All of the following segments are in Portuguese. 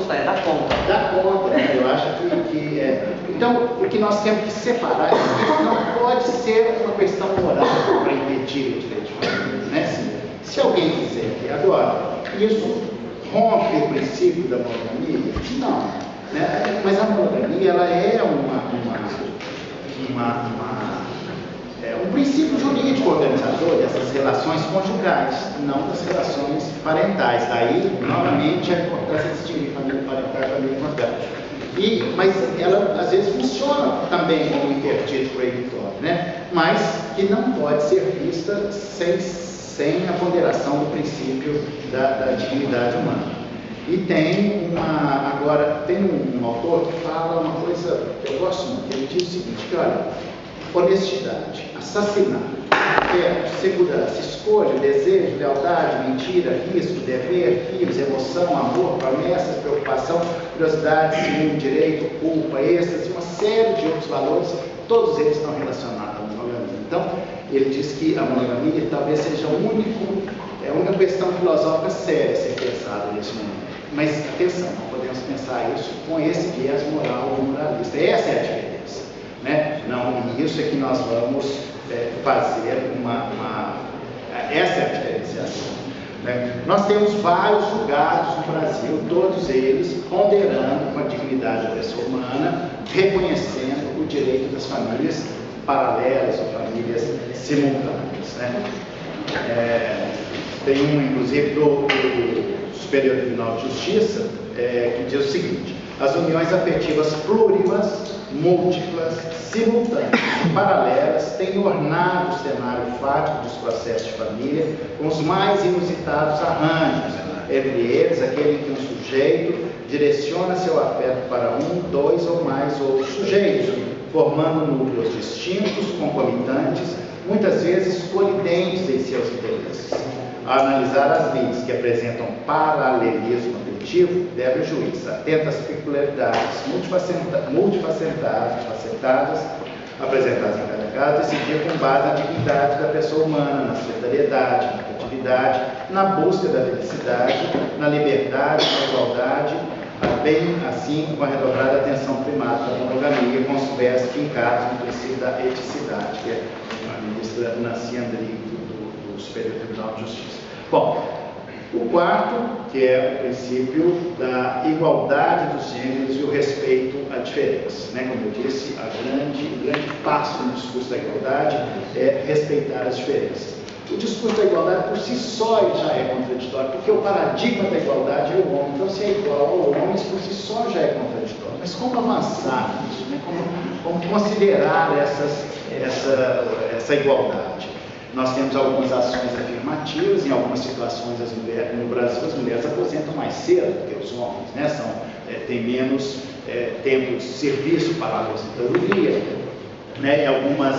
custar, é da conta. Da conta, né? Eu acho que é. Então, o que nós temos que separar é que não pode ser uma questão moral para impedir o direito de família, né? Se alguém quiser que agora, isso rompe o princípio da monogamia? Não. Né? Mas a monogamia, ela é um princípio jurídico organizador dessas relações conjugais, não das relações parentais. Daí, novamente, a importância de distinguir família parental e família conjugal. Mas ela, às vezes, funciona também como interdito proibitório, né? Mas que não pode ser vista sem a ponderação do princípio da dignidade humana. E tem um autor que fala uma coisa que eu gosto muito, ele diz o seguinte, que olha, honestidade, assassinato, segurança, escolha, desejo, lealdade, mentira, risco, dever, filhos, emoção, amor, promessas, preocupação, curiosidade, ciúme, direito, culpa, êxtase, uma série de outros valores, todos eles estão relacionados à monogamia. Então, ele diz que a monogamia talvez seja a única questão filosófica séria a ser pensada nesse momento. Mas, atenção, não podemos pensar isso com esse viés moral ou moralista. Essa é a diferença. Né? Não, e isso é que nós vamos fazer essa é a diferenciação. Né? Nós temos vários julgados no Brasil, todos eles ponderando com a dignidade da pessoa humana, reconhecendo o direito das famílias paralelas ou famílias simultâneas. Né? Tem inclusive, do Superior Tribunal de Justiça, que diz o seguinte: as uniões afetivas plurimas, múltiplas, simultâneas e paralelas têm ornado o cenário fático dos processos de família com os mais inusitados arranjos, entre eles aquele em que um sujeito direciona seu afeto para um, dois ou mais outros sujeitos, formando núcleos distintos, concomitantes, muitas vezes colidentes em seus interesses. Ao analisar as leis que apresentam paralelismo afetivo, deve o juiz, atento às peculiaridades multifacetadas apresentadas em cada caso, decidir com base na dignidade da pessoa humana, na solidariedade, na afetividade, na busca da felicidade, na liberdade, na igualdade, bem assim com a redobrada atenção primária da monogamia, com os versos fincados no princípio da eticidade, que é a ministra Nancy Andrighi, do Superior Tribunal de Justiça. Bom, o quarto, que é o princípio da igualdade dos gêneros e o respeito à diferença. Né? Como eu disse, o grande passo no discurso da igualdade é respeitar as diferenças. O discurso da igualdade por si só ele já é contraditório, porque o paradigma da igualdade é o homem. Então, se é igual ao homem, isso por si só já é contraditório. Mas como avançar nisso? Né? Como considerar essa igualdade? Nós temos algumas ações afirmativas, em algumas situações no Brasil as mulheres aposentam mais cedo do que os homens, né? Tem menos tempo de serviço para a aposentadoria, né? E algumas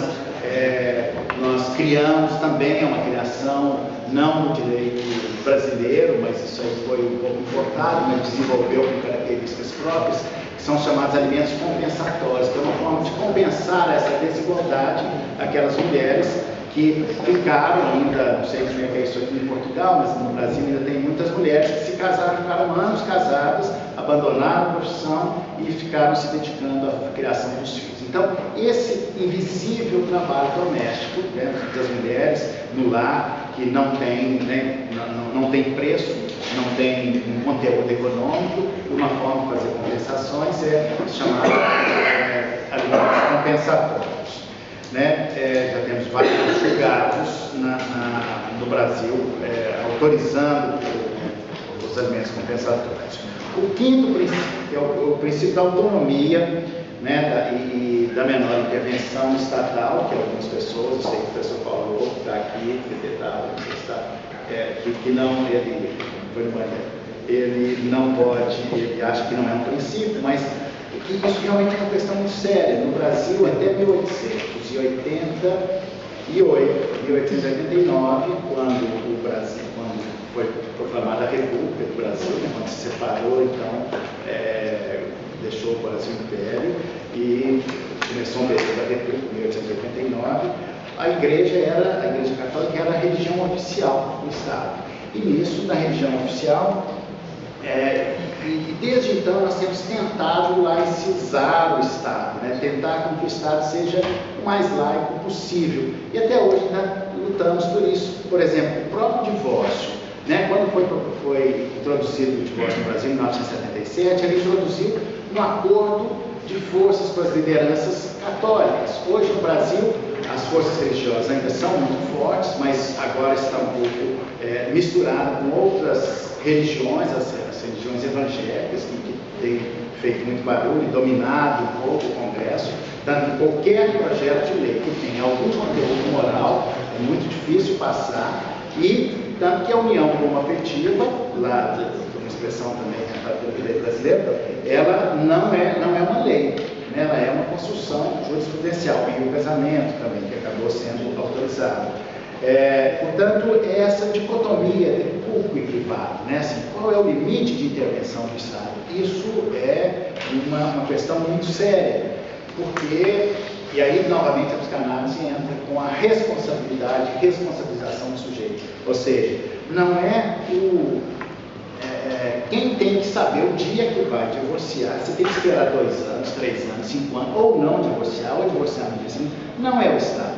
nós criamos também, é uma criação não no direito brasileiro, mas isso aí foi um pouco importado, mas desenvolveu com características próprias, que são chamados alimentos compensatórios, que é uma forma de compensar essa desigualdade àquelas mulheres que ficaram ainda, não sei como é que é isso aqui em Portugal, mas no Brasil ainda tem muitas mulheres que se casaram, ficaram anos casadas, abandonaram a profissão e ficaram se dedicando à criação dos filhos. Então, esse invisível trabalho doméstico, né, das mulheres no lar, que não tem, né, não tem preço, não tem um conteúdo econômico, uma forma de fazer compensações é chamada alimentos compensatórios. Né? Já temos vários julgados no Brasil autorizando os alimentos compensatórios. O quinto princípio é o princípio da autonomia, né, e da menor intervenção estatal, que algumas pessoas, eu sei que o professor Paulo está aqui, que não, ele não pode, ele acha que não é um princípio, mas que isso realmente é uma questão muito séria. No Brasil, até 1889, quando foi proclamada a República do Brasil, né, quando se separou, então, deixou o Brasil Império e começou um período da República, em 1889, a Igreja Católica era a religião oficial do Estado. E nisso, na religião oficial, E desde então nós temos tentado laicizar o Estado, né? Tentar com que o Estado seja o mais laico possível. E até hoje, né, lutamos por isso. Por exemplo, o próprio divórcio, né? Quando foi introduzido o divórcio no Brasil em 1977, ele introduziu um acordo de forças com as lideranças católicas. Hoje no Brasil as forças religiosas ainda são muito fortes, mas agora está um pouco misturada com outras religiões, as religiões evangélicas, que têm feito muito barulho e dominado um pouco o Congresso. Tanto que qualquer projeto de lei que tenha algum conteúdo moral é muito difícil passar, e tanto que a união homoafetiva, lá uma expressão também rentada pelo direito brasileiro, ela não é uma lei, né? Ela é uma construção jurisprudencial, e o casamento também, que acabou sendo autorizado. Portanto, essa dicotomia de público e privado, né? Assim, qual é o limite de intervenção do Estado? Isso é uma questão muito séria, porque, e aí novamente a psicanálise entra com a responsabilidade, responsabilização do sujeito, ou seja, não é quem tem que saber o dia que vai divorciar. Você tem que esperar 2 anos, 3 anos, 5 anos, ou não divorciar, ou divorciar no dia seguinte. Não é o Estado.